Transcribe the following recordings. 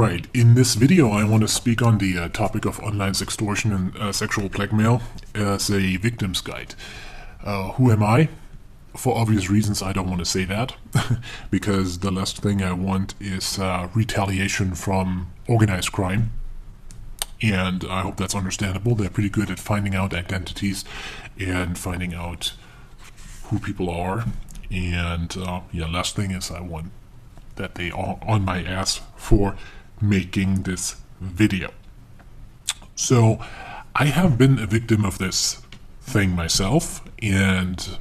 Alright, in this video I want to speak on the topic of online sextortion and sexual blackmail as a victim's guide. Who am I? For obvious reasons I don't want to say that, because the last thing I want is retaliation from organized crime. And I hope that's understandable. They're pretty good at finding out identities and finding out who people are. And last thing is I want that they are on my ass for making this video. So I have been a victim of this thing myself, and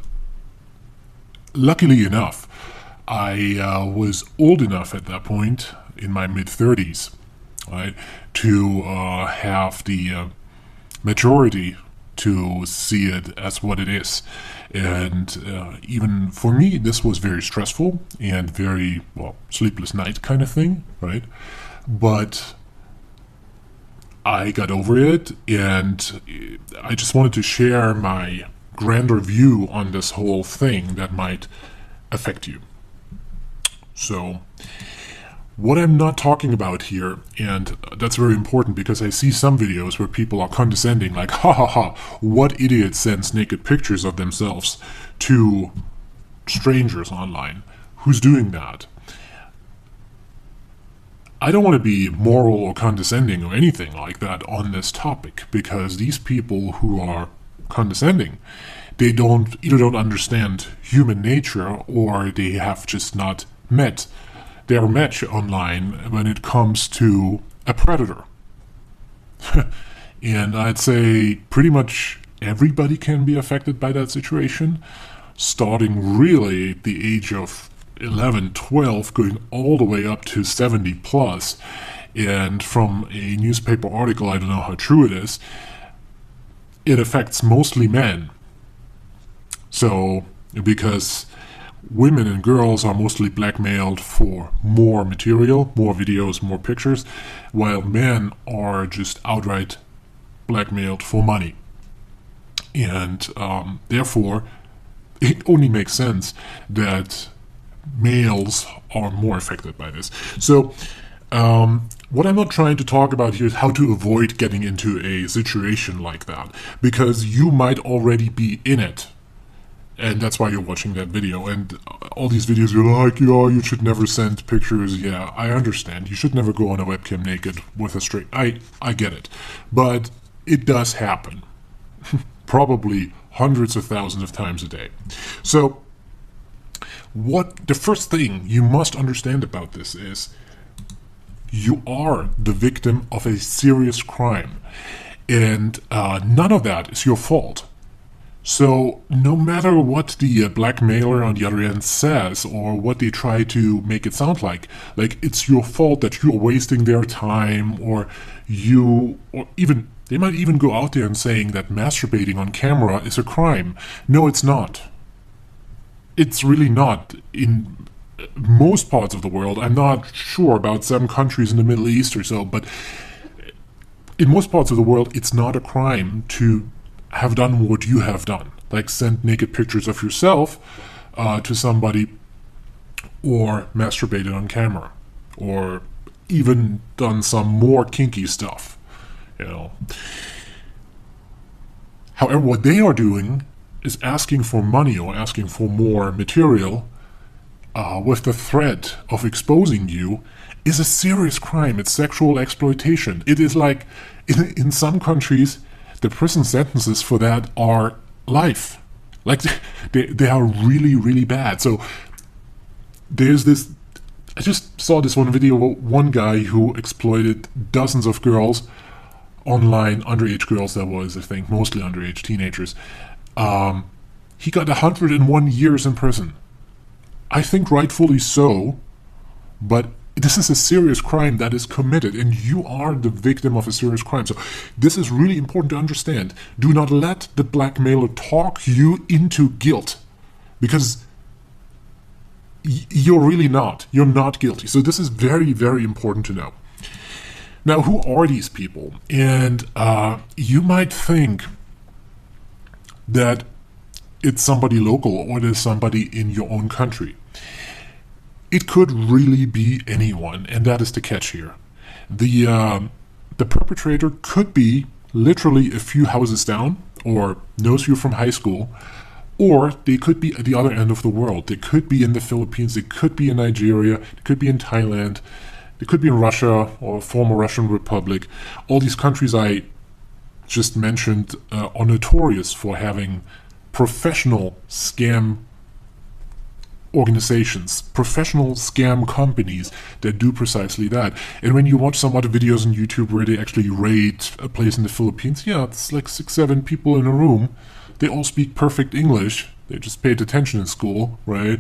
luckily enough I was old enough at that point, in my mid-30s, right, to have the maturity to see it as what it is. And even for me, this was very stressful and very, sleepless night kind of thing, right? But I got over it, and I just wanted to share my grander view on this whole thing that might affect you. So, what I'm not talking about here, and that's very important because I see some videos where people are condescending, like, ha ha ha, what idiot sends naked pictures of themselves to strangers online? Who's doing that? I don't want to be moral or condescending or anything like that on this topic, because these people who are condescending, they either don't understand human nature, or they have just not met their match online when it comes to a predator. And I'd say pretty much everybody can be affected by that situation, starting really at the age of 11, 12, going all the way up to 70 plus. And from a newspaper article, I don't know how true it is, it affects mostly men. So, because women and girls are mostly blackmailed for more material, more videos, more pictures, while men are just outright blackmailed for money. And therefore, it only makes sense that males are more affected by this. So, what I'm not trying to talk about here is how to avoid getting into a situation like that, because you might already be in it. And that's why you're watching that video. And all these videos, you're like, you should never send pictures. Yeah, I understand. You should never go on a webcam naked with a straight... I get it. But it does happen. Probably hundreds of thousands of times a day. So, the first thing you must understand about this is you are the victim of a serious crime. And none of that is your fault. So, no matter what the blackmailer on the other end says, or what they try to make it sound like it's your fault that you're wasting their time, or even, they might even go out there and saying that masturbating on camera is a crime. No, it's not. It's really not. In most parts of the world, I'm not sure about some countries in the Middle East or so, but in most parts of the world, it's not a crime to have done what you have done, like send naked pictures of yourself to somebody, or masturbated on camera, or even done some more kinky stuff, However, what they are doing is asking for money or asking for more material with the threat of exposing you is a serious crime. It's sexual exploitation. It is like, in some countries, the prison sentences for that are life. Like, they are really, really bad. So, there's this... I just saw this one video of one guy who exploited dozens of girls online, underage girls that was, I think, mostly underage teenagers. He got 101 years in prison. I think rightfully so, but this is a serious crime that is committed, and you are the victim of a serious crime. So this is really important to understand. Do not let the blackmailer talk you into guilt, because you're really not. You're not guilty. So this is very, very important to know. Now, who are these people? And you might think that it's somebody local, or it is somebody in your own country. It could really be anyone, and that is the catch here. The perpetrator could be literally a few houses down, or knows you from high school, or they could be at the other end of the world. They could be in the Philippines, they could be in Nigeria, they could be in Thailand, they could be in Russia or former Russian Republic. All these countries I just mentioned are notorious for having professional scam organizations, professional scam companies that do precisely that. And when you watch some other videos on YouTube where they actually raid a place in the Philippines, yeah, it's like 6-7 people in a room. They all speak perfect English. They just paid attention in school, right?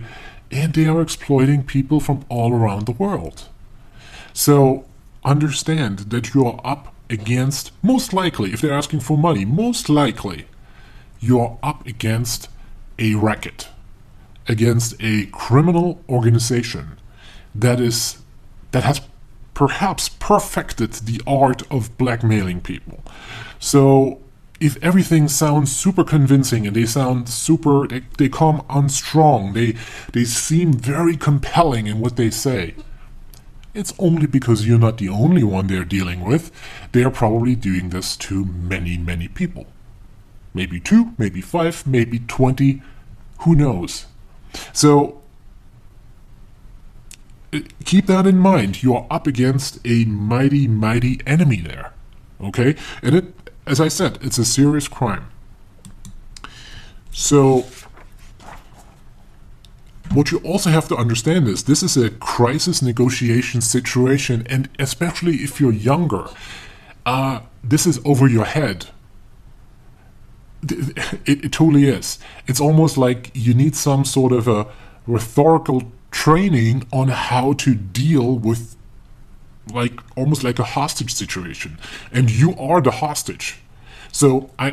And they are exploiting people from all around the world. So understand that you are up against, most likely, if they're asking for money, most likely you are up against a racket, against a criminal organization that has perhaps perfected the art of blackmailing people. So if everything sounds super convincing and they sound super, they come on strong, they seem very compelling in what they say, it's only because you're not the only one they're dealing with. They're probably doing this to many, many people. Maybe 2, maybe 5, maybe 20, who knows? So keep that in mind. You are up against a mighty, mighty enemy there. Okay? And it, as I said, it's a serious crime. So what you also have to understand is this is a crisis negotiation situation, and especially if you're younger, this is over your head. It totally is. It's almost like you need some sort of a rhetorical training on how to deal with, like, almost like a hostage situation. And you are the hostage. So I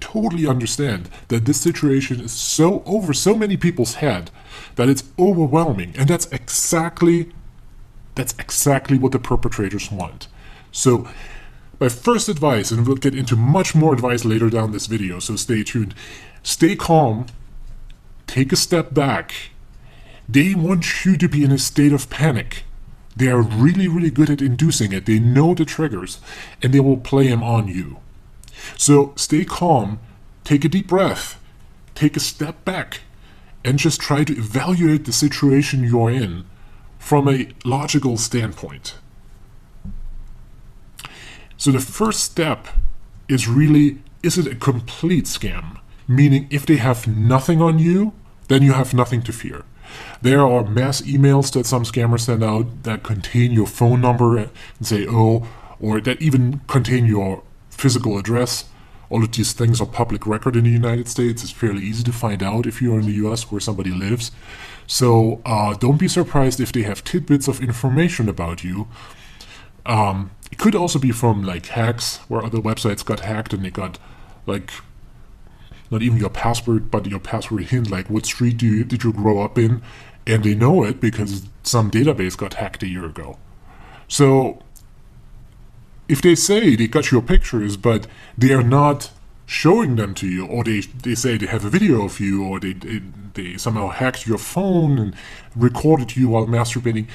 totally understand that this situation is so over so many people's head that it's overwhelming. And that's exactly what the perpetrators want. So my first advice, and we'll get into much more advice later down this video, so stay tuned. Stay calm. Take a step back. They want you to be in a state of panic. They are really, really good at inducing it. They know the triggers, and they will play them on you. So stay calm. Take a deep breath. Take a step back. And just try to evaluate the situation you're in from a logical standpoint. So the first step is really, is it a complete scam? Meaning if they have nothing on you, then you have nothing to fear. There are mass emails that some scammers send out that contain your phone number and say, oh, or that even contain your physical address. All of these things are public record in the United States. It's fairly easy to find out if you're in the US where somebody lives. So don't be surprised if they have tidbits of information about you. It could also be from like hacks, where other websites got hacked and they got like not even your password, but your password hint, like what street did you grow up in, and they know it because some database got hacked a year ago. So if they say they got your pictures, but they are not showing them to you, or they say they have a video of you, or they somehow hacked your phone and recorded you while masturbating,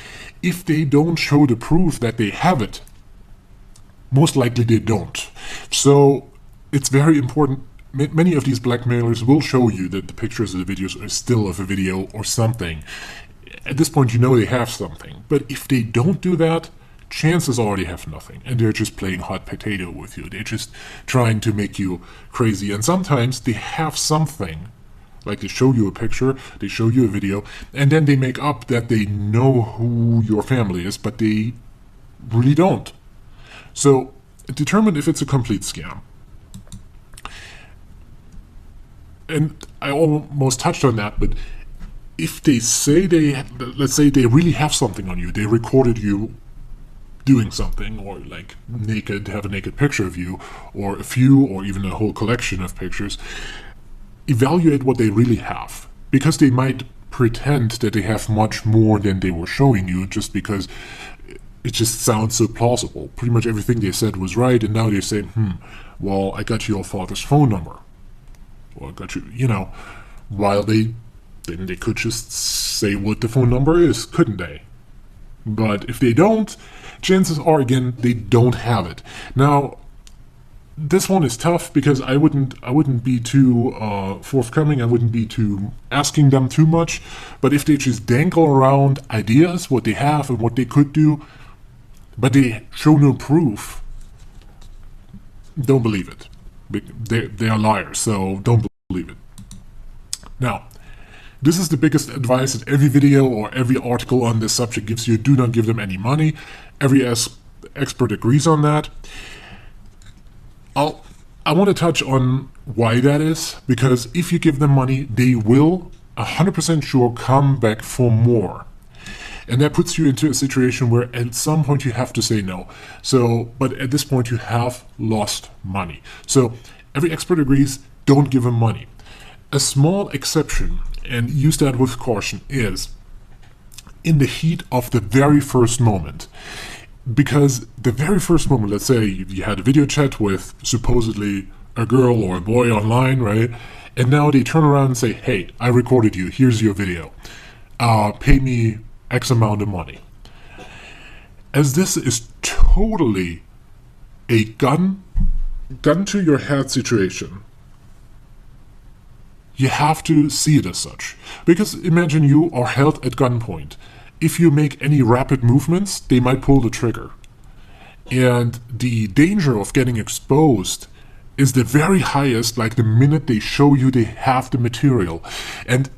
if they don't show the proof that they have it, most likely they don't. So it's very important. Many of these blackmailers will show you that the pictures of the videos are still of a video or something. At this point, you know they have something. But if they don't do that, chances are they have nothing. And they're just playing hot potato with you. They're just trying to make you crazy. And sometimes they have something. Like they show you a picture, they show you a video, and then they make up that they know who your family is, but they really don't. So determine if it's a complete scam. And I almost touched on that, but if they say let's say they really have something on you, they recorded you doing something, or like naked, have a naked picture of you, or a few, or even a whole collection of pictures, evaluate what they really have. Because they might pretend that they have much more than they were showing you just because it just sounds so plausible. Pretty much everything they said was right, and now they say, well, I got your father's phone number. Or I got you, while they could just say what the phone number is, couldn't they? But if they don't, chances are, again, they don't have it. Now, this one is tough because I wouldn't be too forthcoming. I wouldn't be too asking them too much. But if they just dangle around ideas, what they have and what they could do, but they show no proof, don't believe it. They are liars, so don't believe it. Now, this is the biggest advice that every video or every article on this subject gives you. Do not give them any money. Every expert agrees on that. I want to touch on why that is, because if you give them money, they will 100% sure come back for more. And that puts you into a situation where at some point you have to say no. But at this point you have lost money. So every expert agrees, don't give them money. A small exception, and use that with caution, is in the heat of the very first moment. Because the very first moment, let's say you had a video chat with supposedly a girl or a boy online, right? And now they turn around and say, hey, I recorded you, here's your video. Pay me X amount of money. As this is totally a gun to your head situation, you have to see it as such. Because imagine you are held at gunpoint. If you make any rapid movements, they might pull the trigger. And the danger of getting exposed is the very highest, like the minute they show you they have the material. And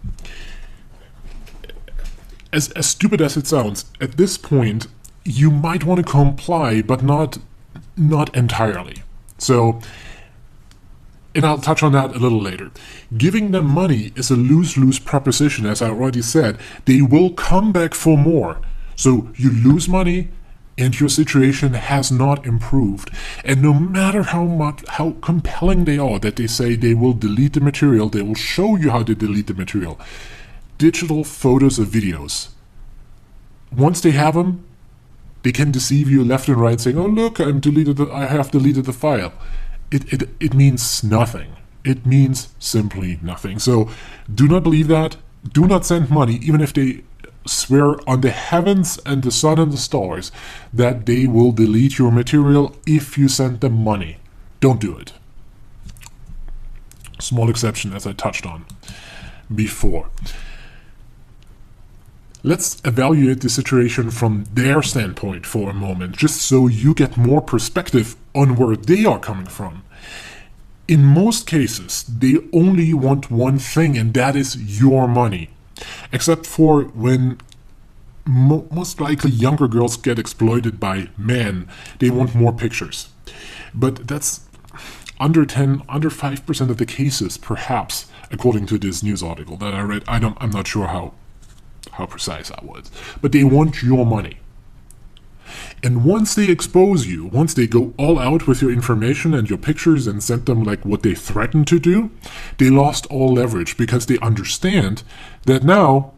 as stupid as it sounds, at this point, you might want to comply, but not entirely. So, and I'll touch on that a little later. Giving them money is a lose-lose proposition, as I already said. They will come back for more. So you lose money and your situation has not improved. And no matter how compelling they are, that they say they will delete the material, they will show you how to delete the material. Digital photos or videos. Once they have them, they can deceive you left and right, saying, oh look, I have deleted the file. It means nothing. It means simply nothing. So do not believe that. Do not send money, even if they swear on the heavens and the sun and the stars that they will delete your material if you send them money. Don't do it. Small exception, as I touched on before. Let's evaluate the situation from their standpoint for a moment, just so you get more perspective on where they are coming from. In most cases, they only want one thing, and that is your money. Except for when most likely younger girls get exploited by men, they want more pictures. But that's under 5% of the cases, perhaps, according to this news article that I read. I'm not sure how precise I was. But they want your money. And once they expose you, once they go all out with your information and your pictures and send them like what they threatened to do, they lost all leverage because they understand that now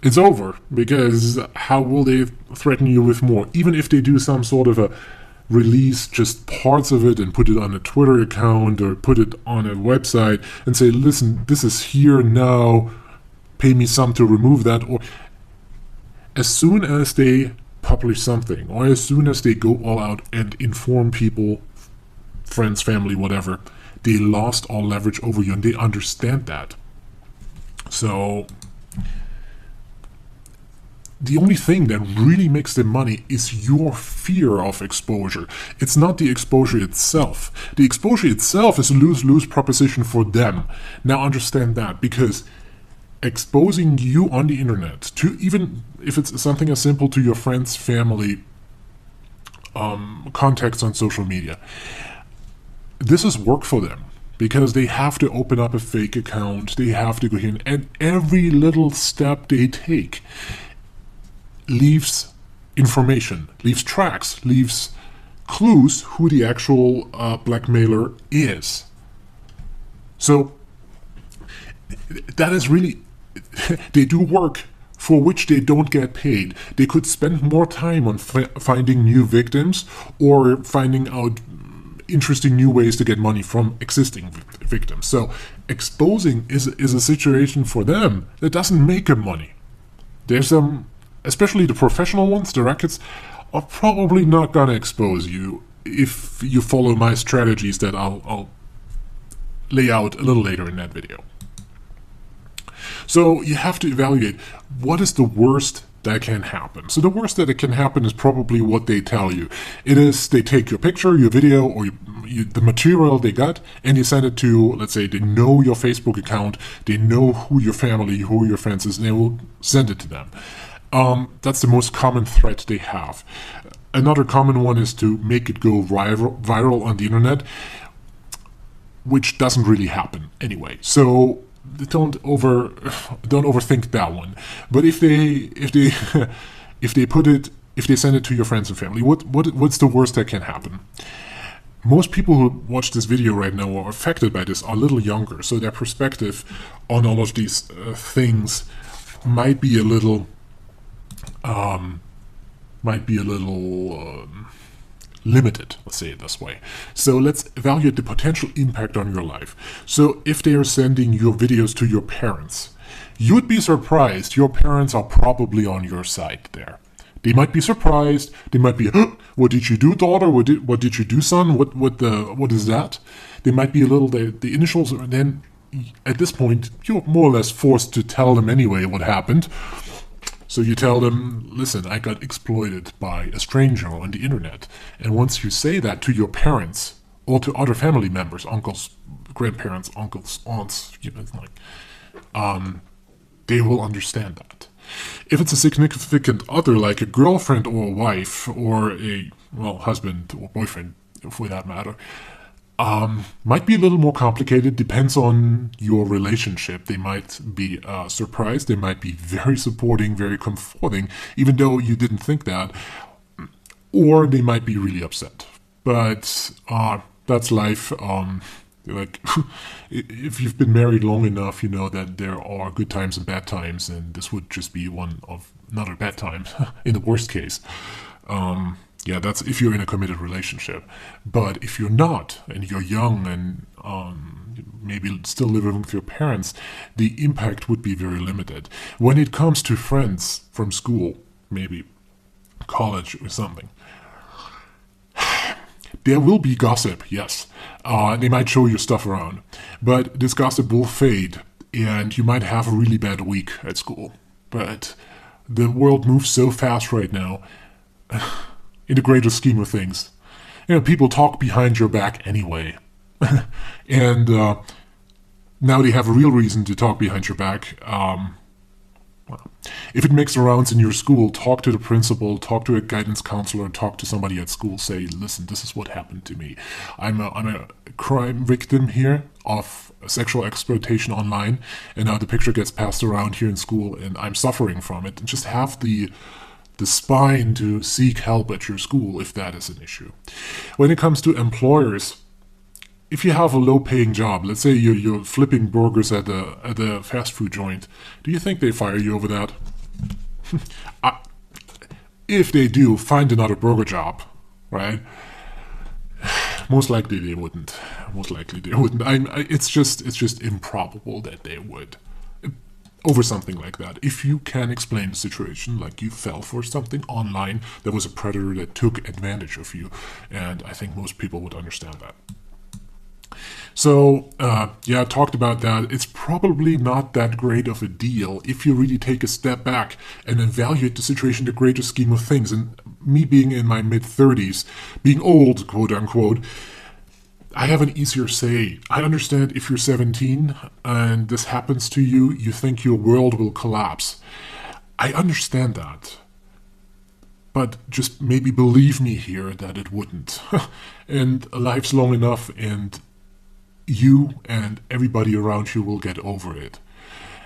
it's over. Because how will they threaten you with more? Even if they do some sort of a release just parts of it and put it on a Twitter account or put it on a website and say, listen, this is here now, pay me some to remove that. Or as soon as they publish something, or as soon as they go all out and inform people, friends, family, whatever, they lost all leverage over you, and they understand that. So the only thing that really makes them money is your fear of exposure. It's not the exposure itself. The exposure itself is a lose-lose proposition for them. Now understand that, because exposing you on the internet, to even if it's something as simple to your friends, family, contacts on social media, this is work for them because they have to open up a fake account, they have to go in, and every little step they take leaves information, leaves tracks, leaves clues who the actual blackmailer is. So that is really, they do work for which they don't get paid. They could spend more time on finding new victims or finding out interesting new ways to get money from existing victims. So exposing is a situation for them that doesn't make them money. There's especially the professional ones, the rackets, are probably not gonna expose you if you follow my strategies that I'll lay out a little later in that video. So you have to evaluate what is the worst that can happen. So the worst that it can happen is probably what they tell you. It is they take your picture, your video, or the material they got, and you send it to, let's say, they know your Facebook account, they know who your family, who your friends is, and they will send it to them. That's the most common threat they have. Another common one is to make it go viral on the internet, which doesn't really happen anyway. So don't overthink that one. But if they send it to your friends and family, what's the worst that can happen? Most people who watch this video right now or are affected by this are a little younger, so their perspective on all of these things might be a little limited, let's say it this way. So let's evaluate the potential impact on your life. So if they are sending your videos to your parents, you'd be surprised. Your parents are probably on your side there. They might be surprised. They might be, what did you do, daughter? What did you do, son? What is that? They might be a little, the initials, and then at this point, you're more or less forced to tell them anyway what happened. So you tell them, listen, I got exploited by a stranger on the internet. And once you say that to your parents or to other family members, uncles, grandparents, uncles, aunts, they will understand that. If it's a significant other, like a girlfriend or a wife or a, husband or boyfriend, for that matter, might be a little more complicated, depends on your relationship. They might be surprised, they might be very supporting, very comforting, even though you didn't think that, or they might be really upset. But that's life. If you've been married long enough, you know that there are good times and bad times, and this would just be one of another bad time, in the worst case. Yeah, that's if you're in a committed relationship. But if you're not, and you're young and maybe still living with your parents, the impact would be very limited. When it comes to friends from school, maybe college or something, there will be gossip, yes. They might show your stuff around. But this gossip will fade, and you might have a really bad week at school. But the world moves so fast right now. In the greater scheme of things, people talk behind your back anyway. And now they have a real reason to talk behind your back. If it makes the rounds in your school, talk to the principal, talk to a guidance counselor, talk to somebody at school. Say, listen, this is what happened to me. I'm a crime victim here of sexual exploitation online, and now the picture gets passed around here in school, and I'm suffering from it. And just have the spine to seek help at your school if that is an issue. When it comes to employers, if you have a low-paying job, let's say you're flipping burgers at a fast food joint, do you think they fire you over that? If they do, find another burger job, right? Most likely they wouldn't. It's just improbable that they would. Over something like that. If you can explain the situation, like you fell for something online, there was a predator that took advantage of you, and I think most people would understand that. So, I talked about that. It's probably not that great of a deal if you really take a step back and evaluate the situation, the greater scheme of things. And me being in my mid-30s, being old, quote-unquote, I have an easier say. I understand if you're 17 and this happens to you, you think your world will collapse. I understand that. But just maybe believe me here that it wouldn't. And life's long enough, and you and everybody around you will get over it.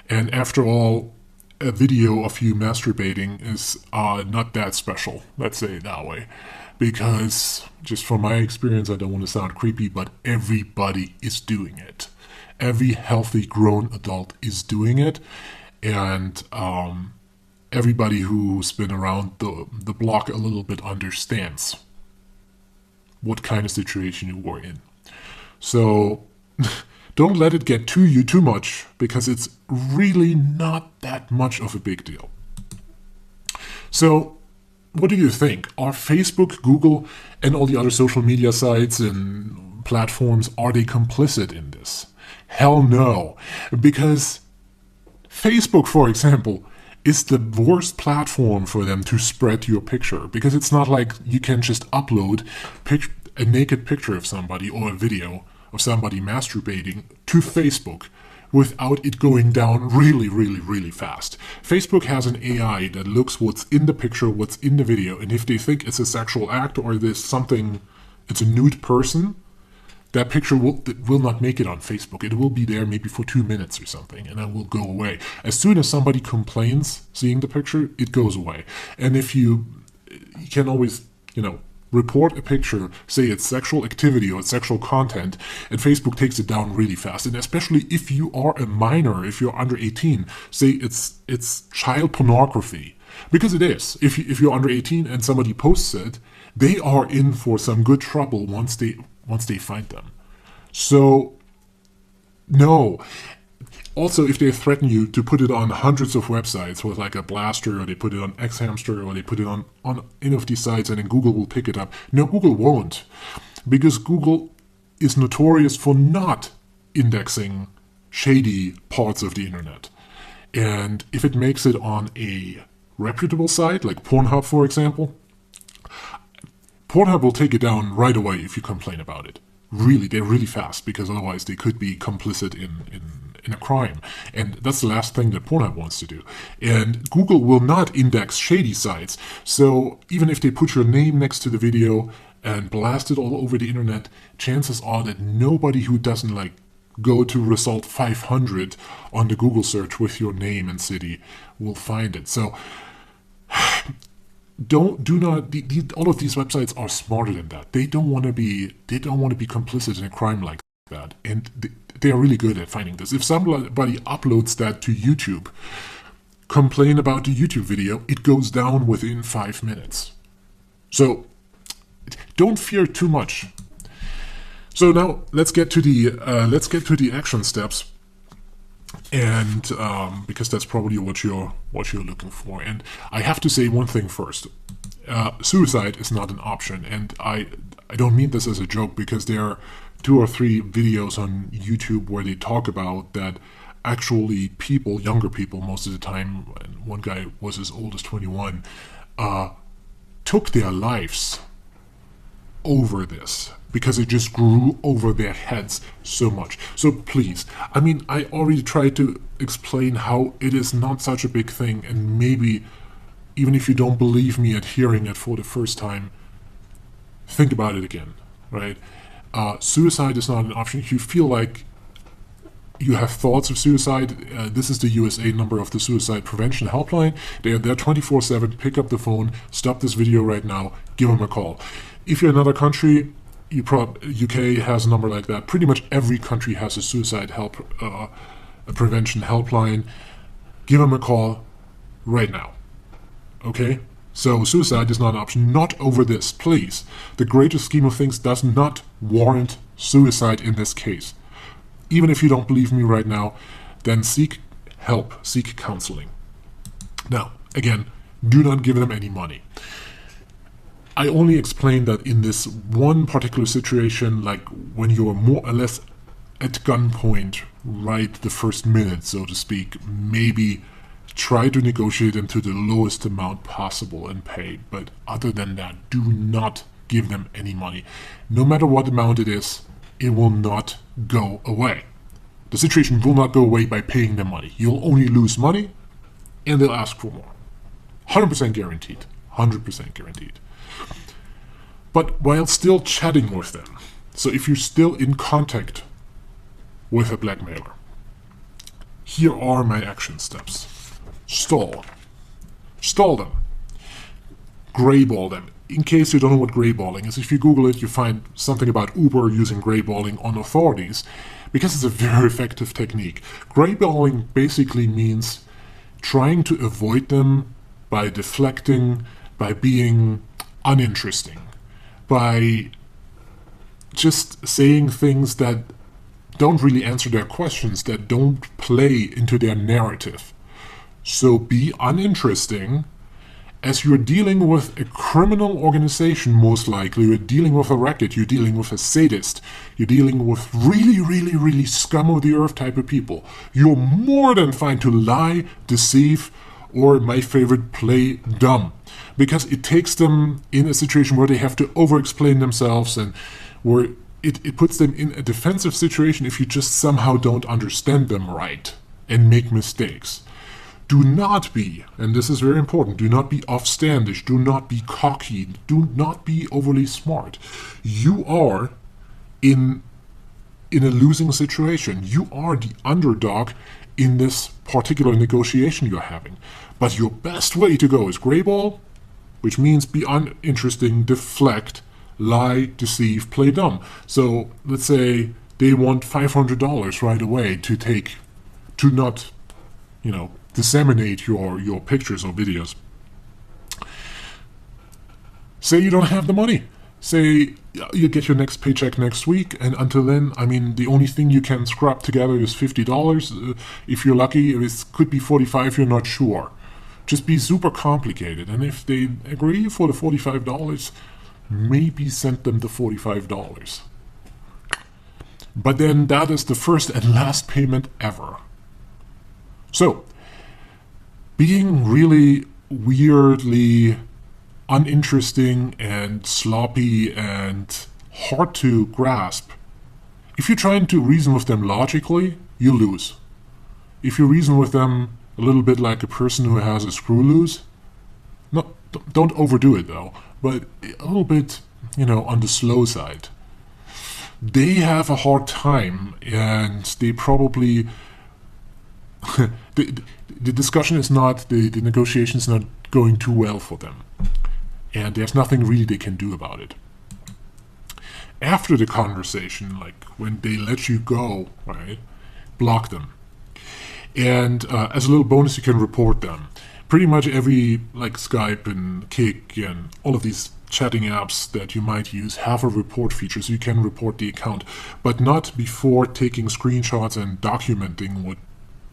And after all, a video of you masturbating is not that special, let's say it that way. Because, just from my experience, I don't want to sound creepy, but everybody is doing it. Every healthy grown adult is doing it. And everybody who's been around the block a little bit understands what kind of situation you were in. So, don't let it get to you too much, because it's really not that much of a big deal. So, what do you think? Are Facebook, Google, and all the other social media sites and platforms, are they complicit in this? Hell no. Because Facebook, for example, is the worst platform for them to spread your picture, because it's not like you can just upload a naked picture of somebody or a video of somebody masturbating to Facebook without it going down really, really, really fast. Facebook has an AI that looks what's in the picture, what's in the video, and if they think it's a sexual act or there's something, it's a nude person, that picture will not make it on Facebook. It will be there maybe for 2 minutes or something, and then will go away. As soon as somebody complains seeing the picture, it goes away. And if you can always, report a picture, say it's sexual activity or it's sexual content, and Facebook takes it down really fast. And especially if you are a minor, if you're under 18, say it's child pornography, because it is. If you're under 18 and somebody posts it, they are in for some good trouble once they find them. So, no. Also, if they threaten you to put it on hundreds of websites with like a blaster, or they put it on Xhamster, or they put it on any of these sites, and then Google will pick it up. No, Google won't. Because Google is notorious for not indexing shady parts of the internet. And if it makes it on a reputable site, like Pornhub, for example, Pornhub will take it down right away if you complain about it. Really, they're really fast, because otherwise they could be complicit in a crime. And that's the last thing that Pornhub wants to do. And Google will not index shady sites. So even if they put your name next to the video and blast it all over the internet, chances are that nobody who doesn't go to result 500 on the Google search with your name and city will find it. So all of these websites are smarter than that. They don't want to be complicit in a crime like that, and they are really good at finding this. If somebody uploads that to YouTube, complain about the YouTube video, it goes down within 5 minutes. So don't fear too much. So now let's get to the action steps. And because that's probably what you're looking for. And I have to say one thing first. Suicide is not an option, and I don't mean this as a joke, because there are 2 or 3 videos on YouTube where they talk about that actually people, younger people most of the time, and one guy was as old as 21, took their lives over this, because it just grew over their heads so much. So please, I already tried to explain how it is not such a big thing, and maybe even if you don't believe me at hearing it for the first time, think about it again, right? Suicide is not an option. If you feel like you have thoughts of suicide, this is the USA number of the Suicide Prevention Helpline. They are there 24/7. Pick up the phone, stop this video right now, give them a call. If you're in another country, UK has a number like that. Pretty much every country has a suicide prevention helpline. Give them a call right now. Okay? So suicide is not an option. Not over this, please. The greater scheme of things does not warrant suicide in this case. Even if you don't believe me right now, then seek help, seek counseling. Now, again, do not give them any money. I only explained that in this one particular situation, like when you're more or less at gunpoint right the first minute, so to speak, maybe try to negotiate them to the lowest amount possible and pay. But other than that, do not give them any money. No matter what amount it is, it will not go away. The situation will not go away by paying them money. You'll only lose money, and they'll ask for more. 100% guaranteed. 100% guaranteed. But while still chatting with them, so if you're still in contact with a blackmailer, here are my action steps. Stall them. Grayball them. In case you don't know what grayballing is, if you Google it, you find something about Uber using grayballing on authorities, because it's a very effective technique. Grayballing basically means trying to avoid them by deflecting, by being uninteresting, by just saying things that don't really answer their questions, that don't play into their narrative. So be uninteresting as you're dealing with a criminal organization, most likely, you're dealing with a racket, you're dealing with a sadist, you're dealing with really, really, really scum of the earth type of people. You're more than fine to lie, deceive, or my favorite, play dumb. Because it takes them in a situation where they have to over-explain themselves and where it puts them in a defensive situation if you just somehow don't understand them right and make mistakes. Do not be, and this is very important, do not be offstandish, do not be cocky, do not be overly smart. You are in a losing situation. You are the underdog in this particular negotiation you're having. But your best way to go is gray ball, which means be uninteresting, deflect, lie, deceive, play dumb. So let's say they want $500 right away to not, disseminate your pictures or videos. Say you don't have the money. Say you get your next paycheck next week, and until then, the only thing you can scrap together is $50. If you're lucky, it could be $45, you're not sure. Just be super complicated, and if they agree for the $45, maybe send them the $45. But then that is the first and last payment ever. So, being really weirdly uninteresting and sloppy and hard to grasp, if you're trying to reason with them logically, you lose. If you reason with them a little bit like a person who has a screw loose, no, don't overdo it though, but a little bit, on the slow side. They have a hard time, and they probably the discussion is not, the negotiation is not going too well for them, and there's nothing really they can do about it. After the conversation, like when they let you go, right, block them. And as a little bonus, you can report them. Pretty much every, like Skype and Kik and all of these chatting apps that you might use have a report feature, so you can report the account, but not before taking screenshots and documenting what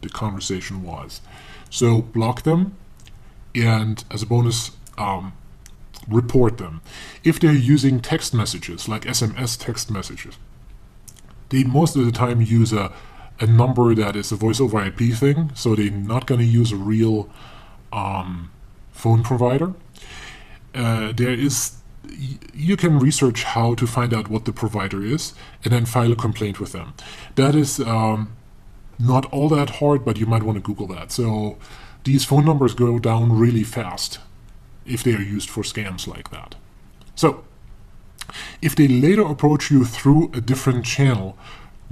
the conversation was. So block them, and as a bonus, report them. If they're using text messages, like SMS text messages, they most of the time use a number that is a voice over IP thing, so they're not going to use a real phone provider. You can research how to find out what the provider is and then file a complaint with them. That is not all that hard, but you might want to Google that. So these phone numbers go down really fast if they are used for scams like that. So if they later approach you through a different channel,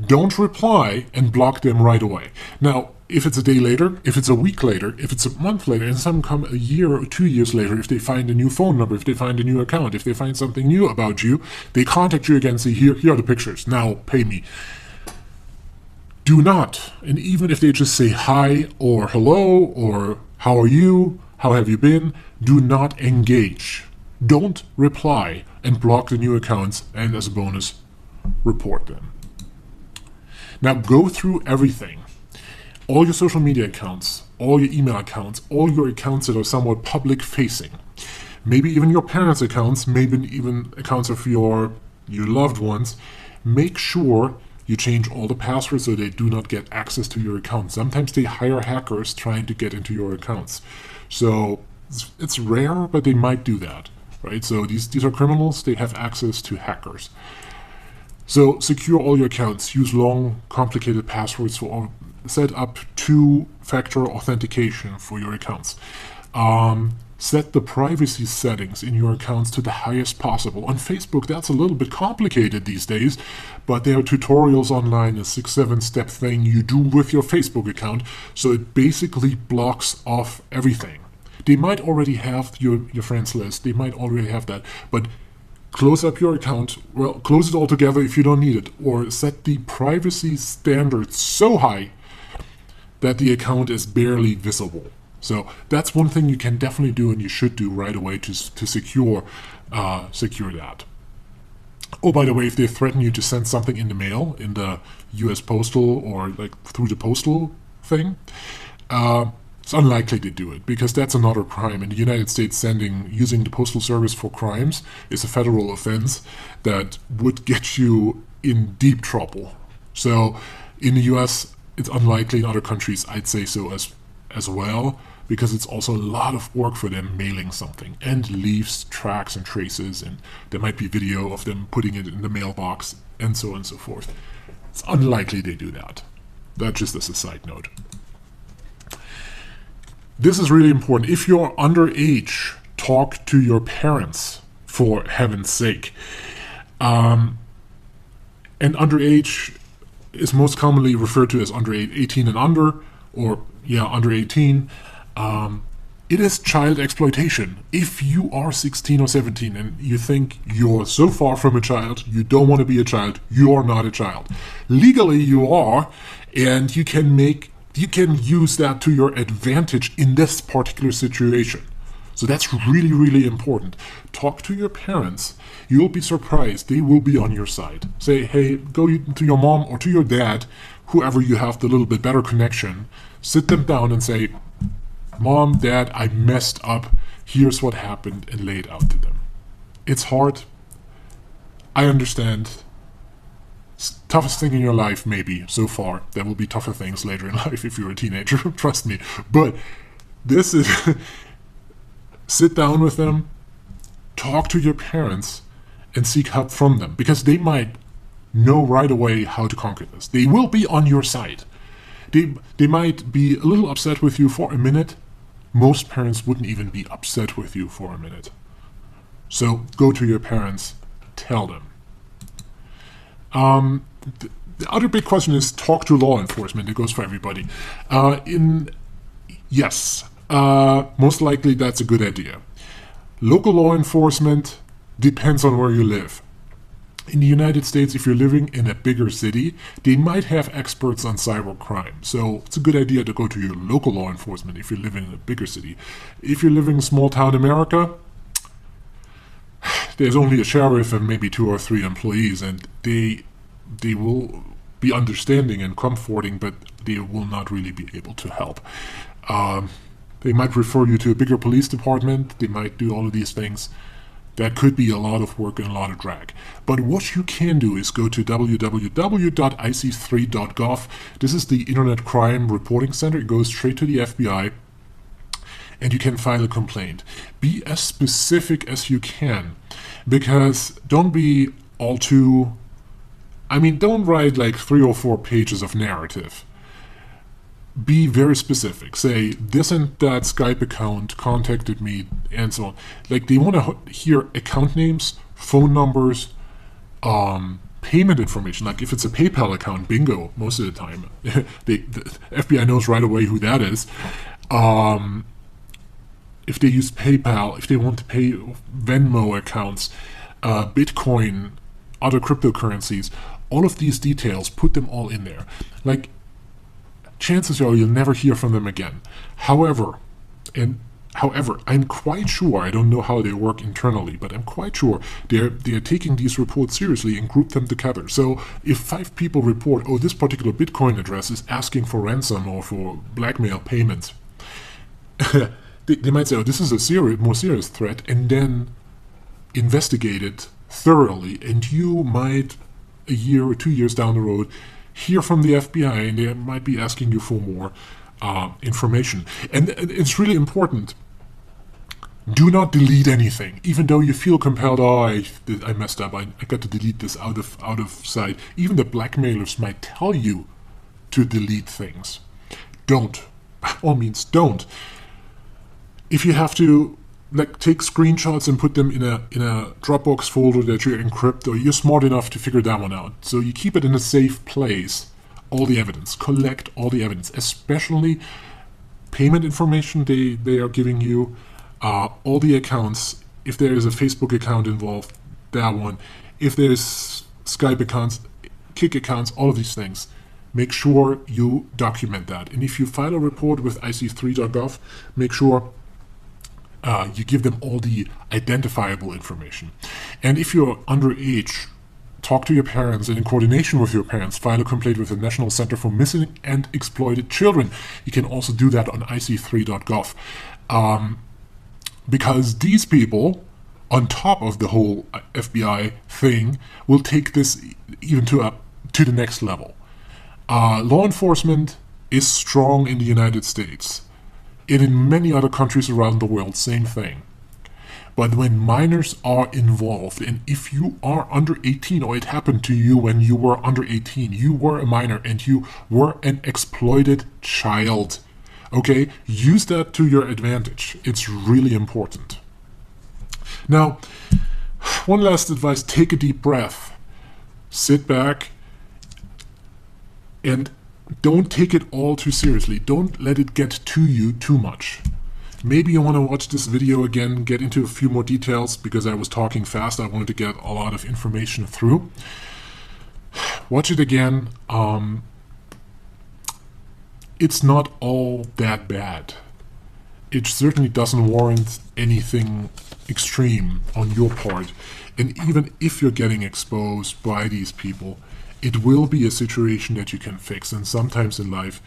don't reply and block them right away. Now, if it's a day later, if it's a week later, if it's a month later, and some come a year or 2 years later, if they find a new phone number, if they find a new account, if they find something new about you, they contact you again, say, here are the pictures, now pay me. Do not, and even if they just say hi or hello or how are you, how have you been, do not engage. Don't reply and block the new accounts, and as a bonus, report them. Now go through everything. All your social media accounts, all your email accounts, all your accounts that are somewhat public facing. Maybe even your parents' accounts, maybe even accounts of your loved ones. Make sure you change all the passwords so they do not get access to your account. Sometimes they hire hackers trying to get into your accounts. So it's rare, but they might do that, right? So these are criminals, they have access to hackers. So secure all your accounts, use long, complicated passwords for all, set up two-factor authentication for your accounts. Set the privacy settings in your accounts to the highest possible. On Facebook, that's a little bit complicated these days, but there are tutorials online, a 6-7 step thing you do with your Facebook account, so it basically blocks off everything. They might already have your friends list, they might already have that, but close up your account, well, close it all together if you don't need it, or set the privacy standards so high that the account is barely visible. So that's one thing you can definitely do and you should do right away to secure that. Oh, by the way, if they threaten you to send something in the mail, in the US postal or like through the postal thing, It's unlikely to do it because that's another crime. In the United States, using the Postal Service for crimes is a federal offense that would get you in deep trouble. So in the US, it's unlikely. In other countries, I'd say so as well, because it's also a lot of work for them mailing something and leaves tracks and traces, and there might be video of them putting it in the mailbox and so on and so forth. It's unlikely they do that. That just as a side note. This is really important. If you're underage, talk to your parents, for heaven's sake. And underage is most commonly referred to as under 18 and under, or under 18. It is child exploitation. If you are 16 or 17 and you think you're so far from a child, you don't want to be a child, you are not a child. Legally you are, and you can use that to your advantage in this particular situation. So that's really, really important. Talk to your parents. You'll be surprised. They will be on your side. Say, hey, go to your mom or to your dad, whoever you have the little bit better connection. Sit them down and say, Mom, Dad, I messed up. Here's what happened, and lay it out to them. It's hard. I understand. It's toughest thing in your life, maybe, so far. There will be tougher things later in life if you're a teenager, trust me. But this is... Sit down with them, talk to your parents, and seek help from them, because they might know right away how to conquer this. They will be on your side. They might be a little upset with you for a minute. Most parents wouldn't even be upset with you for a minute. So go to your parents, tell them. The other big question is talk to law enforcement. It goes for everybody. Most likely that's a good idea. Local law enforcement depends on where you live. In the United States, if you're living in a bigger city, they might have experts on cybercrime. So it's a good idea to go to your local law enforcement if you're living in a bigger city. If you're living in small town America, there's only a sheriff and maybe 2 or 3 employees, and they will be understanding and comforting, but they will not really be able to help. They might refer you to a bigger police department. They might do all of these things. That could be a lot of work and a lot of drag. But what you can do is go to www.ic3.gov. This is the Internet Crime Reporting Center. It goes straight to the FBI, and you can file a complaint. Be as specific as you can, because don't be all too... don't write like 3 or 4 pages of narrative. Be very specific. Say, this and that Skype account contacted me, and so on. Like, they want to hear account names, phone numbers, payment information. Like, if it's a PayPal account, bingo, most of the time. The FBI knows right away who that is. If they use PayPal, if they want to pay Venmo accounts, Bitcoin, other cryptocurrencies, all of these details, put them all in there. Like, chances are you'll never hear from them again. However, I'm quite sure, I don't know how they work internally, but I'm quite sure they're taking these reports seriously and group them together. So if 5 people report, oh, this particular Bitcoin address is asking for ransom or for blackmail payments, they might say, oh, this is a more serious threat, and then investigate it thoroughly, and you might, a year or 2 years down the road, hear from the FBI, and they might be asking you for more information. And it's really important. Do not delete anything, even though you feel compelled. Oh, I messed up. I got to delete this out of sight. Even the blackmailers might tell you to delete things. Don't. By all means, don't. If you have to, like, take screenshots and put them in a Dropbox folder that you encrypt, or you're smart enough to figure that one out. So you keep it in a safe place. All the evidence. Collect all the evidence, especially payment information they are giving you, all the accounts. If there is a Facebook account involved, that one. If there's Skype accounts, Kik accounts, all of these things. Make sure you document that. And if you file a report with ic3.gov, make sure you give them all the identifiable information. And if you're underage, talk to your parents, and in coordination with your parents, file a complaint with the National Center for Missing and Exploited Children. You can also do that on ic3.gov. Because these people, on top of the whole FBI thing, will take this even to the next level. Law enforcement is strong in the United States. And in many other countries around the world, same thing. But when minors are involved, and if you are under 18, or it happened to you when you were under 18, you were a minor and you were an exploited child, okay, use that to your advantage. It's really important. Now, one last advice, take a deep breath. Sit back and don't take it all too seriously. Don't let it get to you too much. Maybe you want to watch this video again, get into a few more details, because I was talking fast. I wanted to get a lot of information through. Watch it again. It's not all that bad. It certainly doesn't warrant anything extreme on your part. And even if you're getting exposed by these people, it will be a situation that you can fix. And sometimes in life,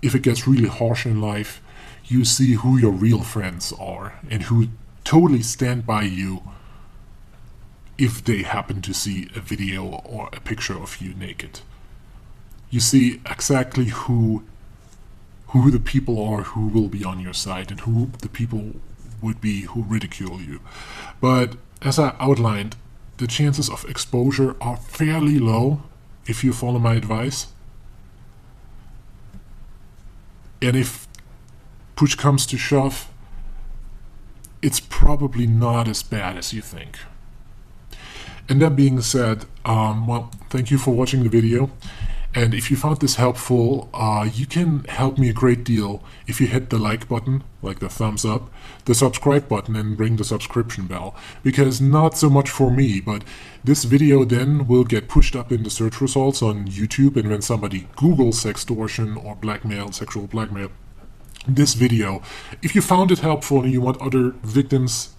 if it gets really harsh in life, you see who your real friends are and who totally stand by you if they happen to see a video or a picture of you naked. You see exactly who the people are who will be on your side and who the people would be who ridicule you. But as I outlined, the chances of exposure are fairly low if you follow my advice. And if push comes to shove, it's probably not as bad as you think. And that being said, well, thank you for watching the video. And if you found this helpful, you can help me a great deal if you hit the like button, like the thumbs up, the subscribe button, and ring the subscription bell. Because not so much for me, but this video then will get pushed up in the search results on YouTube, and when somebody Googles sextortion or blackmail, sexual blackmail, this video, if you found it helpful and you want other victims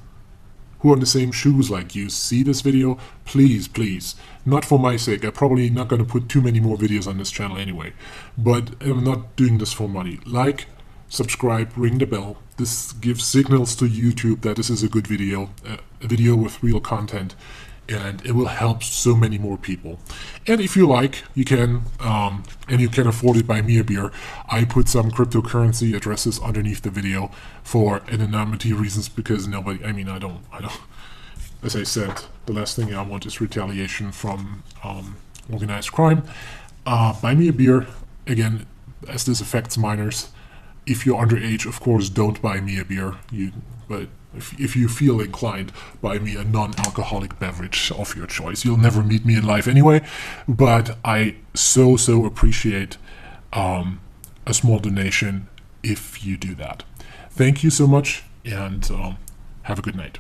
who are in the same shoes like you see this video, please, not for my sake, I'm probably not going to put too many more videos on this channel anyway, but I'm not doing this for money. Like, subscribe, ring the bell. This gives signals to YouTube that this is a good video, a video with real content, and it will help so many more people. And if you like, you can, and you can afford it, buy me a beer. I put some cryptocurrency addresses underneath the video for anonymity reasons, because nobody, I don't, as I said, the last thing I want is retaliation from organized crime. Buy me a beer, again, as this affects minors. If you're underage, of course, don't buy me a beer. But if you feel inclined, buy me a non-alcoholic beverage of your choice. You'll never meet me in life anyway, but I so appreciate a small donation if you do that. Thank you so much, and have a good night.